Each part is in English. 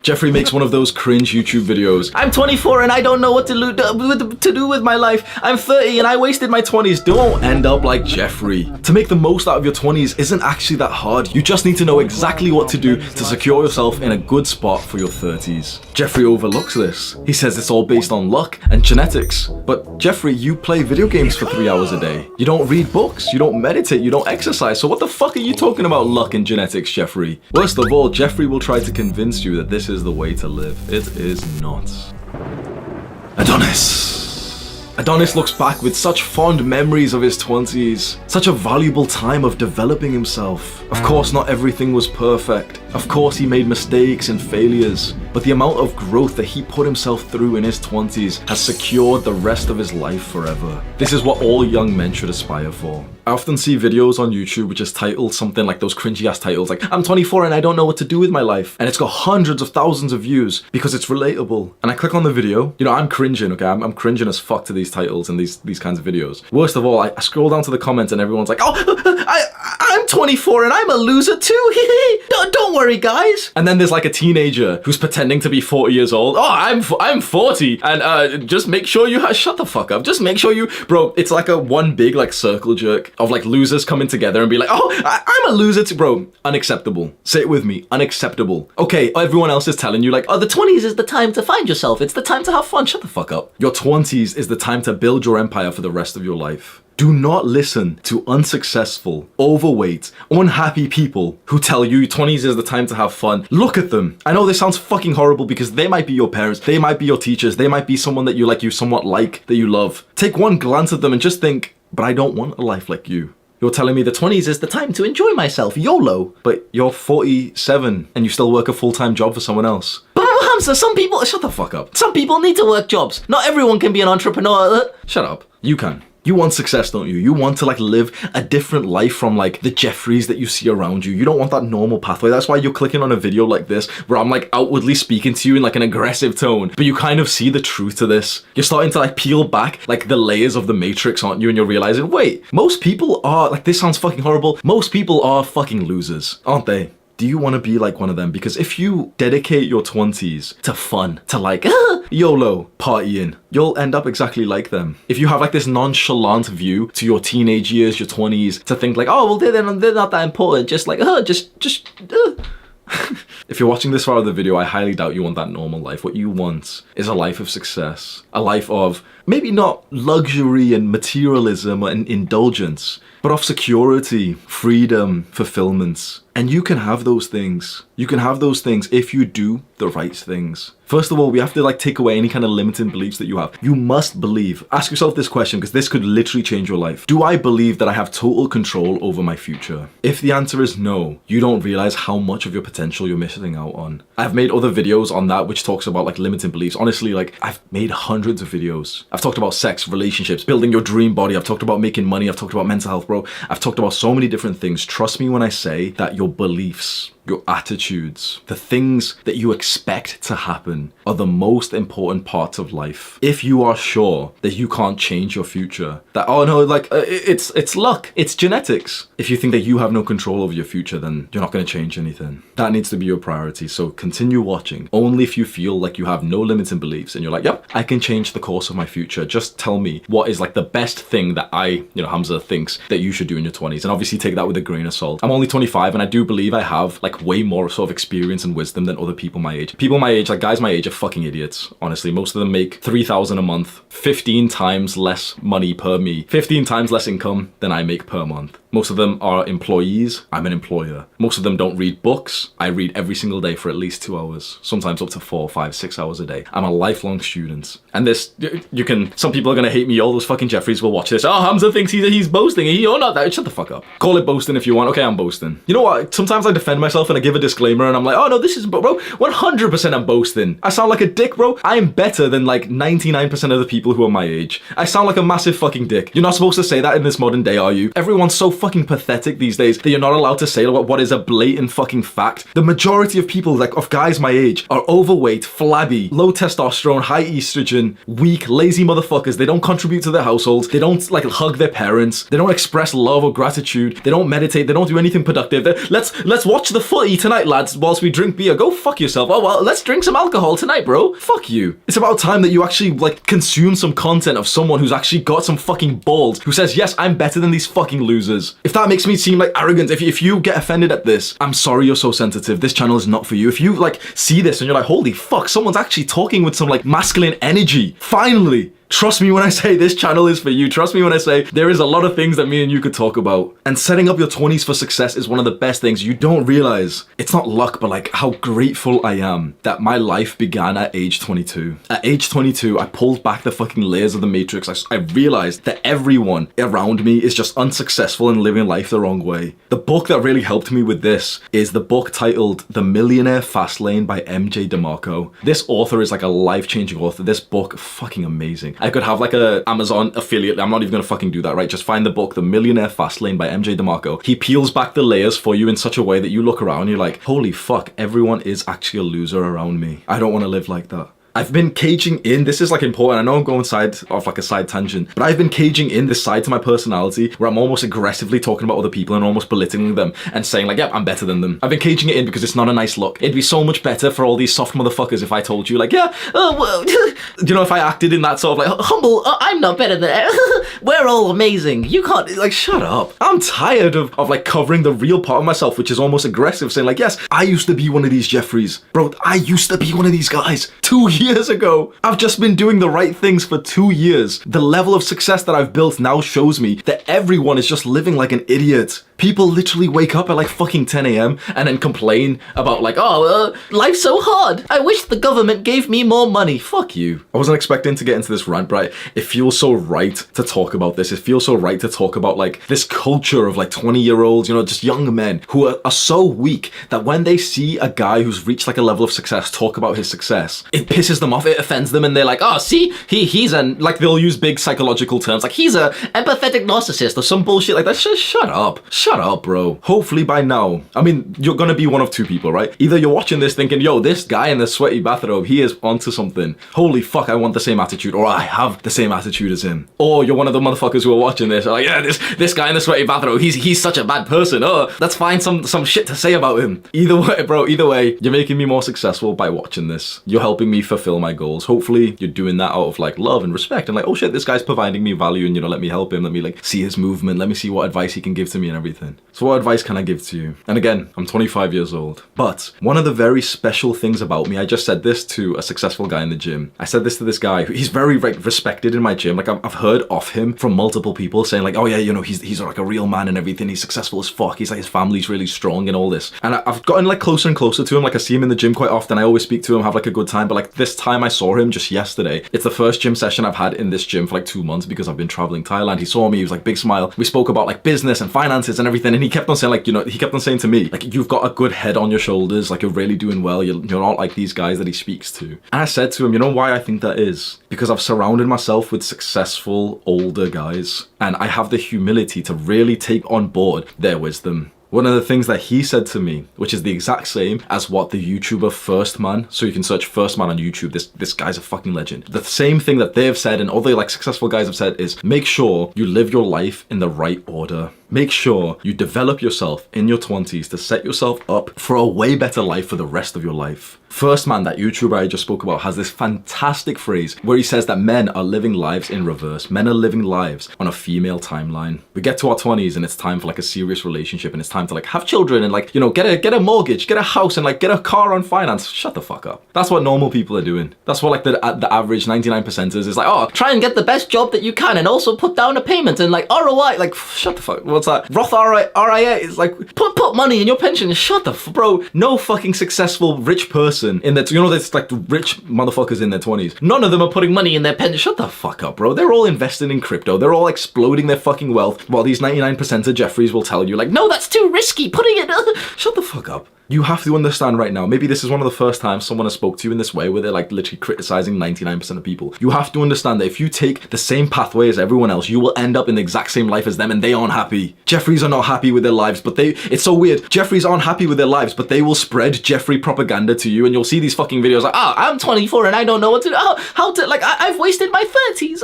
Jeffrey makes one of those cringe YouTube videos. I'm 24 and I don't know what to do with my life. I'm 30 and I wasted my 20s. Don't end up like Jeffrey. To make the most out of your 20s isn't actually that hard. You just need to know exactly what to do to secure yourself in a good spot for your 30s. Jeffrey overlooks this. He says it's all based on luck and genetics. But Jeffrey, you play video games for 3 hours a day. You don't read books, you don't meditate, you don't exercise. So what the fuck are you talking about luck and genetics, Jeffrey? Worst of all, Jeffrey will try to convince you that this is the way to live. It is not. Adonis looks back with such fond memories of his 20s, such a valuable time of developing himself. Of course, not everything was perfect. Of course, he made mistakes and failures, but the amount of growth that he put himself through in his 20s has secured the rest of his life forever. This is what all young men should aspire for. I often see videos on YouTube which is titled something like those cringy ass titles like, I'm 24 and I don't know what to do with my life. And it's got hundreds of thousands of views because it's relatable. And I click on the video, you know, I'm cringing, okay? I'm cringing as fuck to these titles and these kinds of videos. Worst of all, I scroll down to the comments and everyone's like, oh, I'm 24 and I'm a loser too. Don't worry, guys. And then there's like a teenager who's pretending to be 40 years old. Oh, I'm 40 and just make sure you shut the fuck up. Just make sure you, bro, it's like a one big like circle jerk of like losers coming together and be like, oh, I'm a loser too, bro. Unacceptable. Say it with me, unacceptable. Okay, everyone else is telling you like, oh, the 20s is the time to find yourself. It's the time to have fun. Shut the fuck up. Your 20s is the time to build your empire for the rest of your life. Do not listen to unsuccessful, overweight, unhappy people who tell you 20s is the time to have fun. Look at them. I know this sounds fucking horrible because they might be your parents, they might be your teachers, they might be someone that you somewhat like, that you love. Take one glance at them and just think, but I don't want a life like you. You're telling me the 20s is the time to enjoy myself, YOLO. But you're 47 and you still work a full-time job for someone else. But Hamza, some people, shut the fuck up. Some people need to work jobs. Not everyone can be an entrepreneur. Shut up. You can. You want success, don't you? You want to like live a different life from like the Jeffreys that you see around you. You don't want that normal pathway. That's why you're clicking on a video like this where I'm like outwardly speaking to you in like an aggressive tone, but you kind of see the truth to this. You're starting to like peel back like the layers of the matrix, aren't you? And you're realizing, wait, most people are, like, this sounds fucking horrible. Most people are fucking losers, aren't they? Do you want to be like one of them? Because if you dedicate your 20s to fun, to like, YOLO, partying, you'll end up exactly like them. If you have like this nonchalant view to your teenage years, your 20s, to think like, oh, well, they're not that important. Just like, If you're watching this far of the video, I highly doubt you want that normal life. What you want is a life of success, a life of maybe not luxury and materialism and indulgence, but of security, freedom, fulfillment. And you can have those things. You can have those things if you do the right things. First of all, we have to like take away any kind of limiting beliefs that you have. You must believe. Ask yourself this question because this could literally change your life. Do I believe that I have total control over my future? If the answer is no, you don't realize how much of your potential you're missing out on. I've made other videos on that which talks about like limiting beliefs. Honestly, like I've made hundreds of videos. I've talked about sex, relationships, building your dream body. I've talked about making money. I've talked about mental health, bro. I've talked about so many different things. Trust me when I say that your beliefs, your attitudes, the things that you expect to happen are the most important parts of life. If you are sure that you can't change your future, that, oh no, like it's luck, it's genetics. If you think that you have no control over your future, then you're not going to change anything. That needs to be your priority. So continue watching. Only if you feel like you have no limiting beliefs and you're like, yep, I can change the course of my future. Just tell me what is like the best thing that Hamza thinks that you should do in your 20s. And obviously take that with a grain of salt. I'm only 25 and I do believe I have like way more sort of experience and wisdom than other people my age. People my age, like guys my age, are fucking idiots. Honestly, most of them make 3,000 a month, 15 times less money per me, 15 times less income than I make per month. Most of them are employees. I'm an employer. Most of them don't read books. I read every single day for at least 2 hours, sometimes up to 4, 5, 6 hours a day. I'm a lifelong student. And this, some people are gonna hate me. All those fucking Jeffreys will watch this. Oh, Hamza thinks he's boasting. You're not that. Shut the fuck up. Call it boasting if you want. Okay, I'm boasting. You know what? Sometimes I defend myself and I give a disclaimer and I'm like, oh no, this is, bro, 100% I'm boasting. I sound like a dick, bro. I am better than like 99% of the people who are my age. I sound like a massive fucking dick. You're not supposed to say that in this modern day, are you? Everyone's so fucking pathetic these days that you're not allowed to say what is a blatant fucking fact. The majority of people, like of guys my age, are overweight, flabby, low testosterone, high estrogen, weak, lazy motherfuckers. They don't contribute to their households. They don't like hug their parents. They don't express love or gratitude. They don't meditate. They don't do anything productive. Let's watch the footy tonight, lads, whilst we drink beer. Go fuck yourself. Oh well, let's drink some alcohol tonight, bro. Fuck you. It's about time that you actually like consume some content of someone who's actually got some fucking balls, who says, yes, I'm better than these fucking losers. If that makes me seem like arrogant, if you get offended at this, I'm sorry you're so sensitive. This channel is not for you. If you like see this and you're like, holy fuck, someone's actually talking with some like masculine energy. Finally. Trust me when I say this channel is for you. Trust me when I say there is a lot of things that me and you could talk about. And setting up your 20s for success is one of the best things. You don't realize, it's not luck, but like how grateful I am that my life began at age 22. At age 22, I pulled back the fucking layers of the matrix. I realized that everyone around me is just unsuccessful and living life the wrong way. The book that really helped me with this is the book titled The Millionaire Fastlane by MJ DeMarco. This author is like a life-changing author. This book, fucking amazing. I could have like a Amazon affiliate. I'm not even gonna fucking do that, right? Just find the book, The Millionaire Fastlane by MJ DeMarco. He peels back the layers for you in such a way that you look around and you're like, holy fuck, everyone is actually a loser around me. I don't want to live like that. I've been caging in, this is like important, I know I'm going off like a side tangent, but I've been caging in this side to my personality where I'm almost aggressively talking about other people and almost belittling them and saying like, yep, I'm better than them. I've been caging it in because it's not a nice look. It'd be so much better for all these soft motherfuckers if I told you like, yeah, well, you know, if I acted in that sort of like, humble, I'm not better than we're all amazing. You can't, like, shut up. I'm tired of like covering the real part of myself, which is almost aggressive, saying like, yes, I used to be one of these Jeffreys. Bro, I used to be one of these guys 2 years ago. I've just been doing the right things for 2 years. The level of success that I've built now shows me that everyone is just living like an idiot. People literally wake up at like fucking 10 a.m. and then complain about like, oh, life's so hard. I wish the government gave me more money. Fuck you. I wasn't expecting to get into this rant, but it feels so right to talk about this. It feels so right to talk about like this culture of like 20-year-olds, you know, just young men who are so weak that when they see a guy who's reached like a level of success talk about his success, it pisses them off, it offends them, and they're like, oh, see, he's an, like they'll use big psychological terms like he's a empathetic narcissist or some bullshit like that. Shut up. Shut up, bro. Hopefully by now, I mean, you're gonna be one of two people, right? Either you're watching this thinking, yo, this guy in the sweaty bathrobe, he is onto something. Holy fuck, I want the same attitude, or I have the same attitude as him. Or you're one of the motherfuckers who are watching this, like, yeah, this guy in the sweaty bathrobe, he's such a bad person. Oh, let's find some shit to say about him. Either way, bro, either way, you're making me more successful by watching this. You're helping me fulfill my goals. Hopefully you're doing that out of like love and respect and like, oh shit, this guy's providing me value and, you know, let me help him. Let me like see his movement. Let me see what advice he can give to me and everything. So what advice can I give to you? And again, I'm 25 years old. But one of the very special things about me, I just said this to a successful guy in the gym. I said this to this guy. He's very respected in my gym. Like I've heard of him from multiple people saying like, oh yeah, you know, he's like a real man and everything. He's successful as fuck. He's like, his family's really strong and all this. And I've gotten like closer and closer to him. Like I see him in the gym quite often. I always speak to him, have like a good time. But like this time I saw him just yesterday. It's the first gym session I've had in this gym for like 2 months because I've been traveling Thailand. He saw me, he was like, big smile. We spoke about like business and finances and everything. And he kept on saying like, you know, he kept on saying to me, like, you've got a good head on your shoulders. Like you're really doing well. You're not like these guys that he speaks to. And I said to him, you know why I think that is? Because I've surrounded myself with successful older guys. And I have the humility to really take on board their wisdom. One of the things that he said to me, which is the exact same as what the YouTuber First Man, so you can search First Man on YouTube, this guy's a fucking legend. The same thing that they've said and other like successful guys have said is make sure you live your life in the right order. Make sure you develop yourself in your 20s to set yourself up for a way better life for the rest of your life. First Man, that YouTuber I just spoke about, has this fantastic phrase where he says that men are living lives in reverse. Men are living lives on a female timeline. We get to our 20s and it's time for like a serious relationship and it's time to like have children and like, you know, get a mortgage, get a house and like get a car on finance. Shut the fuck up. That's what normal people are doing. That's what like the average 99%ers is like, oh, try and get the best job that you can and also put down a payment and like ROI, like shut the fuck. What's that? Roth RIA is like, put money in your pension. Shut the bro. No fucking successful rich person in their, you know, there's like rich motherfuckers in their 20s. None of them are putting money in their pension. Shut the fuck up, bro. They're all investing in crypto. They're all exploding their fucking wealth while these 99% of Jeffreys will tell you like, no, that's too risky. Putting it, shut the fuck up. You have to understand right now, maybe this is one of the first times someone has spoke to you in this way where they're like literally criticizing 99% of people. You have to understand that if you take the same pathway as everyone else, you will end up in the exact same life as them and they aren't happy. Jeffreys are not happy with their lives, but it's so weird. Jeffreys aren't happy with their lives, but they will spread Jeffrey propaganda to you and you'll see these fucking videos like, I'm 24 and I don't know what to do. I've wasted my 30s.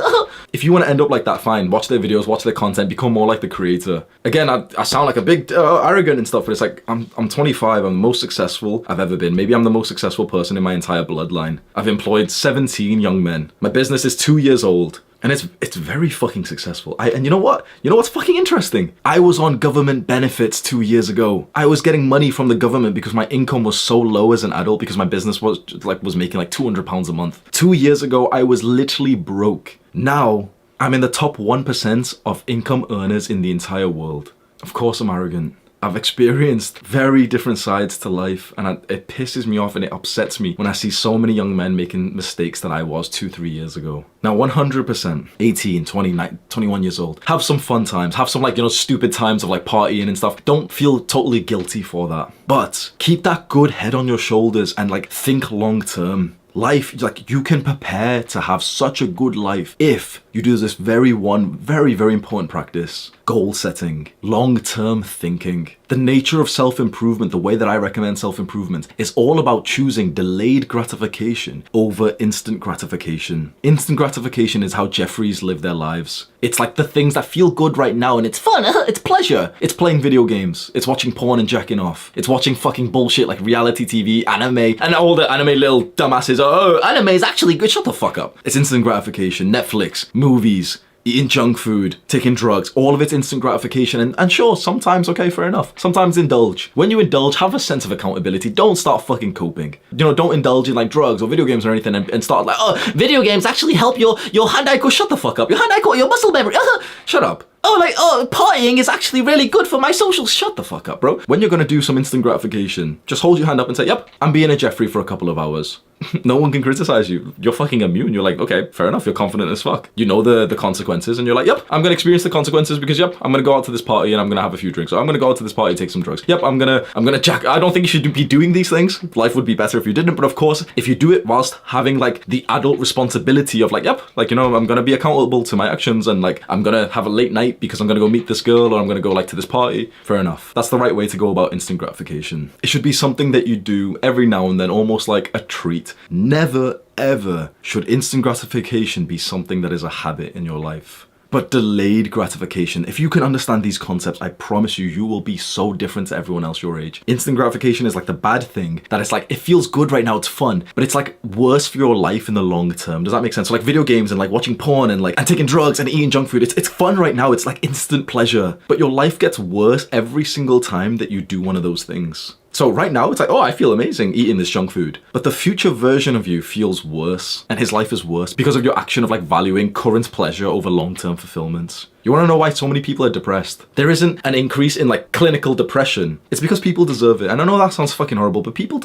If you want to end up like that, fine. Watch their videos, watch their content, become more like the creator. Again, I sound like a big arrogant and stuff, but it's like, I'm 25, I'm the most successful I've ever been. Maybe I'm the most successful person in my entire bloodline. I've employed 17 young men. My business is 2 years old. And it's very fucking successful. And you know what? You know what's fucking interesting? I was on government benefits 2 years ago. I was getting money from the government because my income was so low as an adult because my business was making like £200 a month. 2 years ago, I was literally broke. Now, I'm in the top 1% of income earners in the entire world. Of course I'm arrogant. I've experienced very different sides to life and it pisses me off and it upsets me when I see so many young men making mistakes that I was 2-3 years ago. Now 100%, 18, 29, 21 years old, have some fun times, have some stupid times of partying and stuff. Don't feel totally guilty for that. But keep that good head on your shoulders and think long term. Life, you can prepare to have such a good life if you do this very important practice. Goal setting, long-term thinking. The nature of self-improvement, the way that I recommend self-improvement, is all about choosing delayed gratification over instant gratification. Instant gratification is how Jeffreys live their lives. It's like the things that feel good right now and it's fun, it's pleasure. It's playing video games, it's watching porn and jacking off, it's watching fucking bullshit like reality TV, anime, and all the anime little dumbasses, anime is actually good, shut the fuck up. It's instant gratification, Netflix, movies, eating junk food, taking drugs, all of it's instant gratification. And sure, sometimes, okay, fair enough. Sometimes indulge. When you indulge, have a sense of accountability. Don't start fucking coping. Don't indulge in drugs or video games or anything and start video games actually help your hand-eye go, shut the fuck up. Your hand-eye go, your muscle memory, shut up. Partying is actually really good for my socials. Shut the fuck up, bro. When you're gonna do some instant gratification, just hold your hand up and say, yep, I'm being a Jeffrey for a couple of hours. No one can criticize you. You're fucking immune. You're like, okay, fair enough. You're confident as fuck. You know the consequences and you're like, yep, I'm gonna experience the consequences because yep, I'm gonna go out to this party and I'm gonna have a few drinks. Or I'm gonna go out to this party and take some drugs. Yep, I'm gonna jack. I don't think you should be doing these things. Life would be better if you didn't. But of course, if you do it whilst having the adult responsibility of yep, I'm gonna be accountable to my actions and I'm gonna have a late night because I'm gonna go meet this girl or I'm gonna go to this party. Fair enough. That's the right way to go about instant gratification. It should be something that you do every now and then, almost like a treat. Never ever should instant gratification be something that is a habit in your life. But delayed gratification, if you can understand these concepts, I promise you will be so different to everyone else your age. Instant gratification is the bad thing that it's it feels good right now, it's fun, but it's worse for your life in the long term. Does that make sense? So video games and watching porn and taking drugs and eating junk food, it's fun right now, it's instant pleasure, but your life gets worse every single time that you do one of those things. So right now, it's I feel amazing eating this junk food. But the future version of you feels worse, and his life is worse because of your action of valuing current pleasure over long-term fulfillment. You wanna know why so many people are depressed? There isn't an increase in clinical depression. It's because people deserve it. And I know that sounds fucking horrible, but people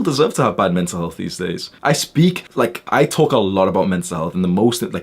deserve to have bad mental health these days. I talk a lot about mental health, and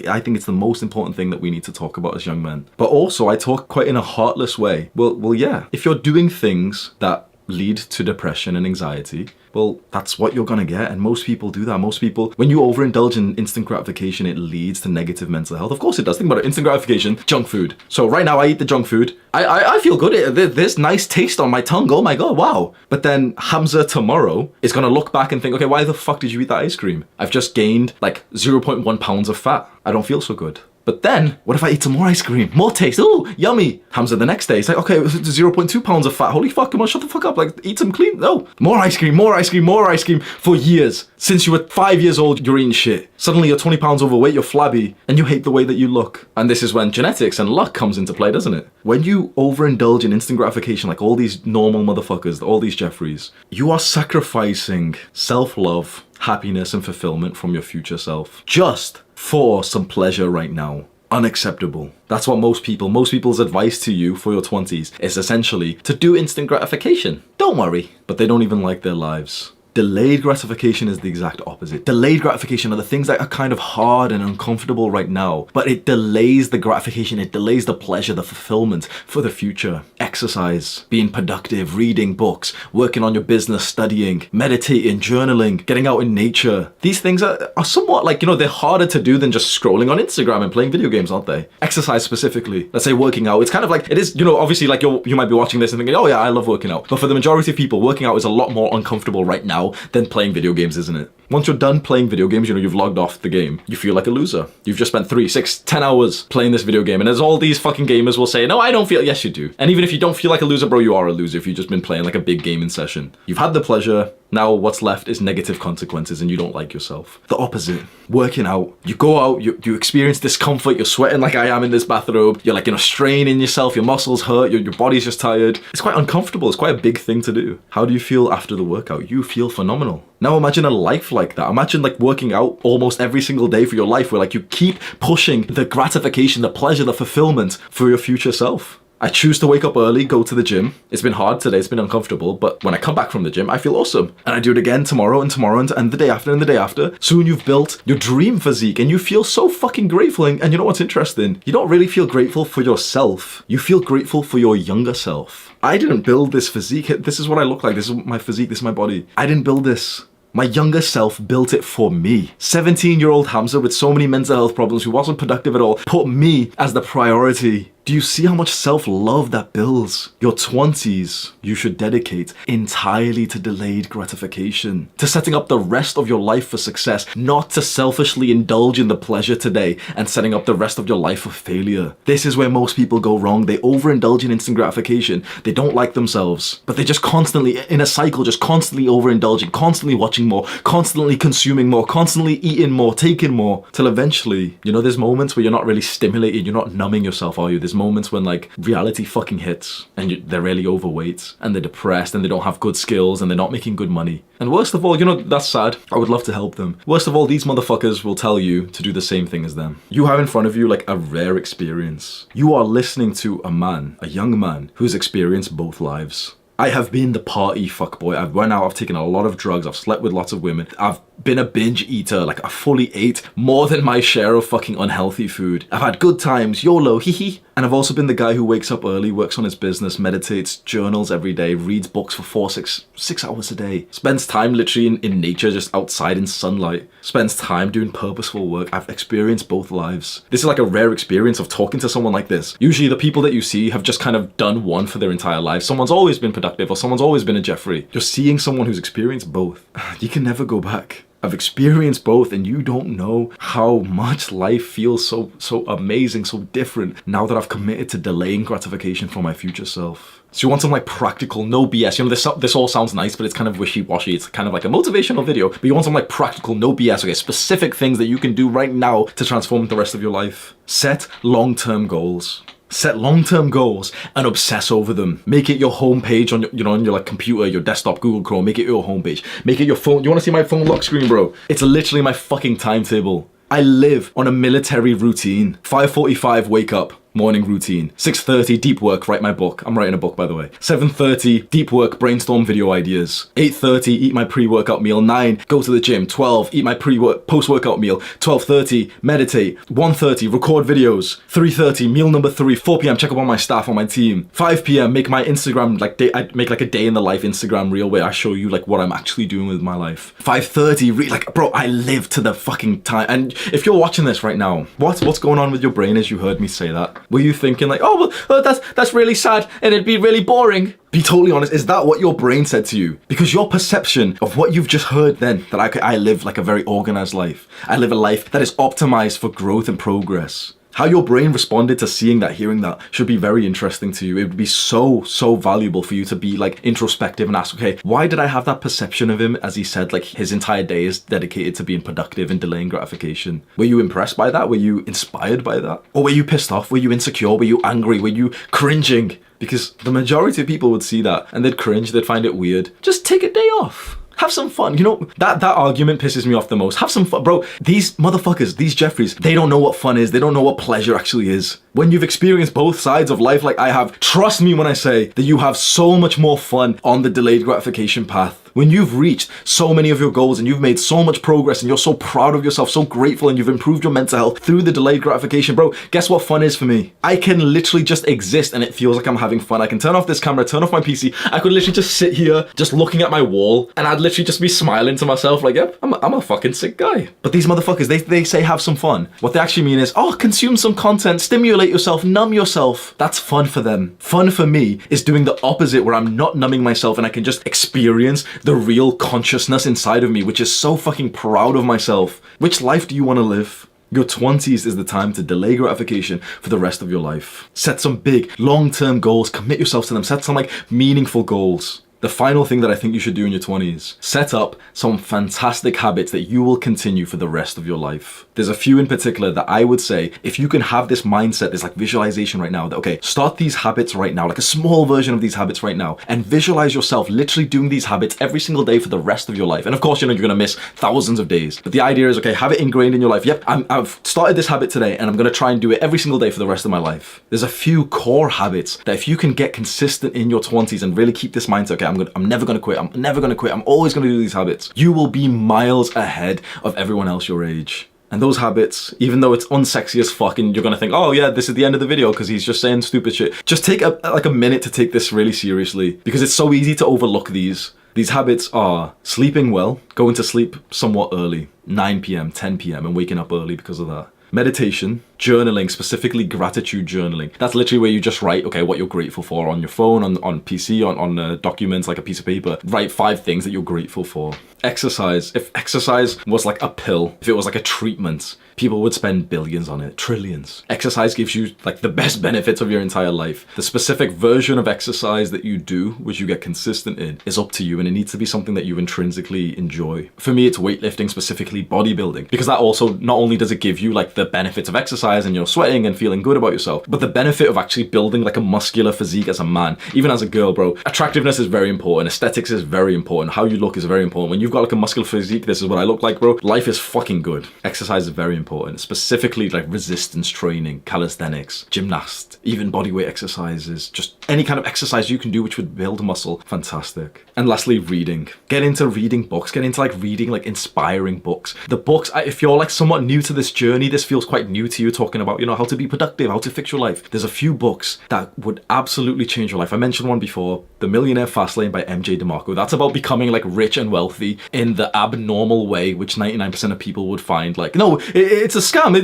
I think it's the most important thing that we need to talk about as young men. But also, I talk quite in a heartless way. Well, yeah. If you're doing things that lead to depression and anxiety, well, that's what you're gonna get, and most people do that. Most people, when you overindulge in instant gratification, it leads to negative mental health. Of course it does. Think about it, instant gratification, junk food. So right now I eat the junk food, I feel good, there's nice taste on my tongue, oh my god, wow. But then Hamza tomorrow is gonna look back and think, okay, why the fuck did you eat that ice cream? I've just gained 0.1 pounds of fat. I don't feel so good. But then, what if I eat some more ice cream? More taste, ooh, yummy. Hamza the next day, it's okay, 0.2 pounds of fat. Holy fuck, come on, shut the fuck up. Eat some clean, no. More ice cream, more ice cream, more ice cream for years. Since you were 5 years old, you're eating shit. Suddenly you're 20 pounds overweight, you're flabby, and you hate the way that you look. And this is when genetics and luck comes into play, doesn't it? When you overindulge in instant gratification, all these normal motherfuckers, all these Jeffreys, you are sacrificing self-love, happiness, and fulfillment from your future self. Just for some pleasure right now. Unacceptable. That's what most people's advice to you for your 20s is essentially to do instant gratification. Don't worry. But they don't even like their lives. Delayed gratification is the exact opposite. Delayed gratification are the things that are kind of hard and uncomfortable right now, but it delays the gratification, it delays the pleasure, the fulfillment for the future. Exercise, being productive, reading books, working on your business, studying, meditating, journaling, getting out in nature. These things are somewhat like, they're harder to do than just scrolling on Instagram and playing video games, aren't they? Exercise specifically, let's say working out, it's kind of like, it is, obviously like you might be watching this and thinking, oh yeah, I love working out. But for the majority of people, working out is a lot more uncomfortable right now than playing video games, isn't it? Once you're done playing video games, you've logged off the game, you feel like a loser. You've just spent 3, 6, 10 hours playing this video game, and as all these fucking gamers will say, no, I don't feel, yes you do. And even if you don't feel like a loser, bro, you are a loser if you've just been playing like a big gaming session. You've had the pleasure, now what's left is negative consequences and you don't like yourself. The opposite, working out, you go out, you experience discomfort, you're sweating like I am in this bathrobe, you're like, straining yourself, your muscles hurt, your body's just tired. It's quite uncomfortable, it's quite a big thing to do. How do you feel after the workout? You feel phenomenal. Now imagine a life like that. Imagine like working out almost every single day for your life where like you keep pushing the gratification, the pleasure, the fulfillment for your future self. I choose to wake up early, go to the gym. It's been hard today, it's been uncomfortable, but when I come back from the gym, I feel awesome. And I do it again tomorrow and tomorrow and the day after and the day after. Soon you've built your dream physique and you feel so fucking grateful. And you know what's interesting? You don't really feel grateful for yourself. You feel grateful for your younger self. I didn't build this physique. This is what I look like. This is my physique. This is my body. I didn't build this. My younger self built it for me. 17-year-old Hamza with so many mental health problems who wasn't productive at all put me as the priority. Do you see how much self-love that builds? Your 20s, you should dedicate entirely to delayed gratification, to setting up the rest of your life for success, not to selfishly indulge in the pleasure today and setting up the rest of your life for failure. This is where most people go wrong. They overindulge in instant gratification. They don't like themselves, but they just constantly, in a cycle, just constantly overindulging, constantly watching more, constantly consuming more, constantly eating more, taking more, till eventually, there's moments where you're not really stimulated, you're not numbing yourself, are you? There's moments when like reality fucking hits and they're really overweight and they're depressed and they don't have good skills and they're not making good money. And worst of all, that's sad. I would love to help them. Worst of all, these motherfuckers will tell you to do the same thing as them. You have in front of you like a rare experience. You are listening to a young man who's experienced both lives. I have been the party fuckboy. I've went out, I've taken a lot of drugs, I've slept with lots of women, I've been a binge eater, like I fully ate more than my share of fucking unhealthy food. I've had good times, YOLO, hee. And I've also been the guy who wakes up early, works on his business, meditates, journals every day, reads books for 6 hours a day, spends time literally in nature, just outside in sunlight, spends time doing purposeful work. I've experienced both lives. This is like a rare experience of talking to someone like this. Usually the people that you see have just kind of done one for their entire life. Someone's always been productive or someone's always been a Jeffrey. You're seeing someone who's experienced both. You can never go back. I've experienced both and you don't know how much life feels so amazing, so different now that I've committed to delaying gratification for my future self. So you want some like practical, no BS. This all sounds nice, but it's kind of wishy-washy. It's kind of like a motivational video, but you want some like practical, no BS, okay, specific things that you can do right now to transform the rest of your life. Set long-term goals. Set long-term goals and obsess over them. Make it your homepage on your like computer, your desktop, Google Chrome. Make it your homepage. Make it your phone. You want to see my phone lock screen, bro? It's literally my fucking timetable. I live on a military routine. 5:45 wake up. Morning routine. 6:30 deep work, write my book. I'm writing a book, by the way. 7:30 deep work, brainstorm video ideas. 8:30 eat my pre-workout meal. 9 go to the gym. 12 eat my post-workout meal. 12:30 meditate. 1:30 record videos. 3:30 meal number 3. 4 p.m. check up on my staff, on my team. 5 p.m. make my Instagram I make like a day in the life Instagram reel where I show you like what I'm actually doing with my life. 5:30 bro, I live to the fucking time. And if you're watching this right now, what's going on with your brain as you heard me say that? Were you thinking like, oh, well, that's really sad and it'd be really boring? Be totally honest, is that what your brain said to you? Because your perception of what you've just heard then, that I live like a very organized life. I live a life that is optimized for growth and progress. How your brain responded to seeing that, hearing that, should be very interesting to you. It would be so valuable for you to be like introspective and ask, okay, why did I have that perception of him as he said like his entire day is dedicated to being productive and delaying gratification? Were you impressed by that? Were you inspired by that? Or were you pissed off? Were you insecure? Were you angry? Were you cringing? Because the majority of people would see that and they'd cringe, they'd find it weird. Just take a day off. Have some fun. That argument pisses me off the most. Have some fun. Bro, these motherfuckers, these Jeffreys, they don't know what fun is. They don't know what pleasure actually is. When you've experienced both sides of life like I have, trust me when I say that you have so much more fun on the delayed gratification path. When you've reached so many of your goals and you've made so much progress and you're so proud of yourself, so grateful, and you've improved your mental health through the delayed gratification, bro, guess what fun is for me? I can literally just exist and it feels like I'm having fun. I can turn off this camera, turn off my PC. I could literally just sit here, just looking at my wall, and I'd literally just be smiling to myself like, yep, I'm a fucking sick guy. But these motherfuckers, they say have some fun. What they actually mean is, oh, consume some content, stimulate yourself, numb yourself. That's fun for them. Fun for me is doing the opposite, where I'm not numbing myself and I can just experience the real consciousness inside of me, which is so fucking proud of myself. Which life do you want to live? Your 20s is the time to delay gratification for the rest of your life. Set some big, long-term goals, commit yourself to them, set some like meaningful goals. The final thing that I think you should do in your 20s, set up some fantastic habits that you will continue for the rest of your life. There's a few in particular that I would say, if you can have this mindset, this like visualization right now, that okay, start these habits right now, like a small version of these habits right now, and visualize yourself literally doing these habits every single day for the rest of your life. And of course, you know, you're gonna miss thousands of days, but the idea is, okay, have it ingrained in your life. Yep, I've started this habit today and I'm gonna try and do it every single day for the rest of my life. There's a few core habits that if you can get consistent in your 20s and really keep this mindset, okay, I'm never gonna quit, I'm never gonna quit, I'm always gonna do these habits, you will be miles ahead of everyone else your age. And those habits, even though it's unsexy as fuck and you're gonna think, oh yeah, this is the end of the video because he's just saying stupid shit, just take a minute to take this really seriously, because it's so easy to overlook these. These habits are sleeping well, going to sleep somewhat early, 9 p.m., 10 p.m, and waking up early because of that. Meditation, journaling, specifically gratitude journaling. That's literally where you just write, okay, what you're grateful for on your phone, on PC, on documents, like a piece of paper. Write 5 things that you're grateful for. Exercise. If exercise was like a pill, if it was like a treatment, people would spend billions on it, trillions. Exercise gives you like the best benefits of your entire life. The specific version of exercise that you do, which you get consistent in, is up to you, and it needs to be something that you intrinsically enjoy. For me, it's weightlifting, specifically bodybuilding, because that also, not only does it give you like the benefits of exercise and you're sweating and feeling good about yourself, but the benefit of actually building like a muscular physique as a man, even as a girl, bro. Attractiveness is very important. Aesthetics is very important. How you look is very important. When you've got like a muscular physique, this is what I look like, bro. Life is fucking good. Exercise is very important, specifically like resistance training, calisthenics, gymnasts, even bodyweight exercises, just any kind of exercise you can do which would build muscle, fantastic. And lastly, reading. Get into reading books, get into like reading like inspiring books. The books, if you're like somewhat new to this journey, this feels quite new to you, talking about, you know, how to be productive, how to fix your life. There's a few books that would absolutely change your life. I mentioned one before, The Millionaire Fastlane by MJ DeMarco. That's about becoming like rich and wealthy in the abnormal way, which 99% of people would find like, no, it's a scam.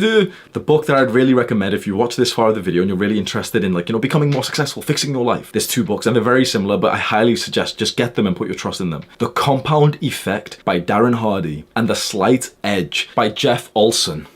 The book that I'd really recommend if you watch this far of the video and you're really interested in like, you know, becoming more successful, fixing your life. There's 2 books and they're very similar, but I highly suggest just get them and put your trust in them. The Compound Effect by Darren Hardy and The Slight Edge by Jeff Olson.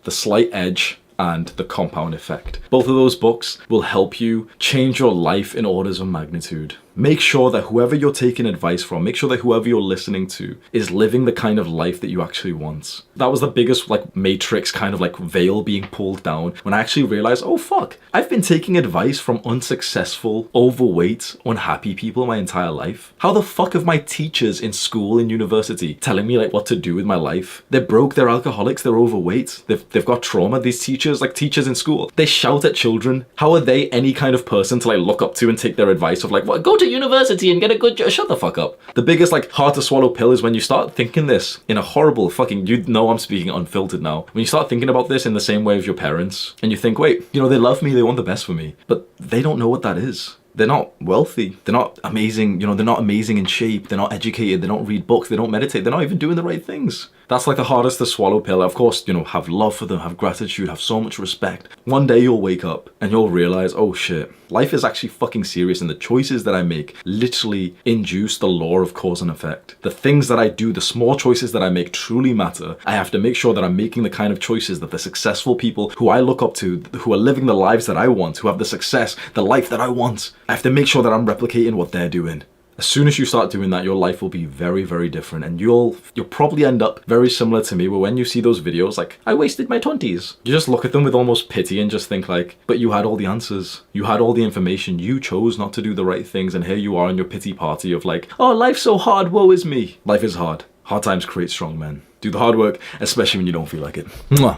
The Slight Edge and The Compound Effect. Both of those books will help you change your life in orders of magnitude. Make sure that whoever you're taking advice from, make sure that whoever you're listening to is living the kind of life that you actually want. That was the biggest like matrix kind of like veil being pulled down when I actually realized, oh fuck, I've been taking advice from unsuccessful, overweight, unhappy people my entire life. How the fuck have my teachers in school and university telling me like what to do with my life? They're broke, they're alcoholics, they're overweight, they've got trauma. These teachers, like teachers in school, they shout at children. How are they any kind of person to like look up to and take their advice of like, what, go to university and get a good job? Shut the fuck up. The biggest like hard to swallow pill is when you start thinking this in a horrible fucking, you know I'm speaking unfiltered now, when you start thinking about this in the same way as your parents and you think, wait, you know, they love me, they want the best for me, but they don't know what that is. They're not wealthy, they're not amazing, you know, they're not amazing in shape, they're not educated, they don't read books, they don't meditate, they're not even doing the right things. That's like the hardest to swallow pill. Of course, you know, have love for them, have gratitude, have so much respect. One day you'll wake up and you'll realize, oh shit, life is actually fucking serious and the choices that I make literally induce the law of cause and effect. The things that I do, the small choices that I make truly matter. I have to make sure that I'm making the kind of choices that the successful people who I look up to, who are living the lives that I want, who have the success, the life that I want, I have to make sure that I'm replicating what they're doing. As soon as you start doing that, your life will be very, very different, and you'll probably end up very similar to me, where when you see those videos like, I wasted my 20s, you just look at them with almost pity and just think like, but you had all the answers. You had all the information. You chose not to do the right things, and here you are in your pity party of like, oh, life's so hard, woe is me. Life is hard. Hard times create strong men. Do the hard work, especially when you don't feel like it. Mwah.